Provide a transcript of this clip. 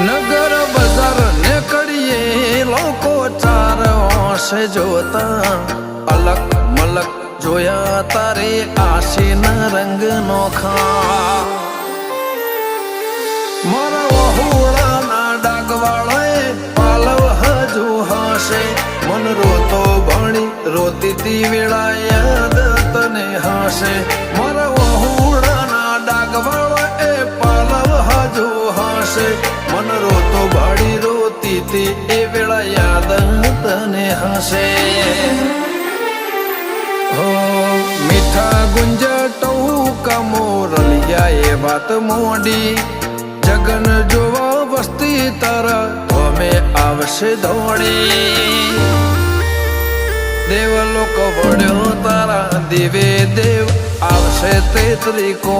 નગર બજાર નીકળીએ લોકો ચાર ઓશે જોતા અલક મલક જોયા તારે આશીના રંગ નોખા મારા વહુડાના ડાગવાળાએ પાલવ હજુ હશે મન રોતો ભણી રોતી તી વેળા યાદ તને હશે મારા વહુડાના ડાગવાળાએ પાલવ હજુ હશે મન રોતો ભાડી રોતી તી એ વેળા યાદ તને હશે હો મીઠા ગુંજટો કમોરલિયા એ વાત મોડી જગન જોવા વસ્તી તારા અમે આવશે ધોળી દેવલોક વળ્યો તારા દેવે દેવ આવશે તેત્રી કો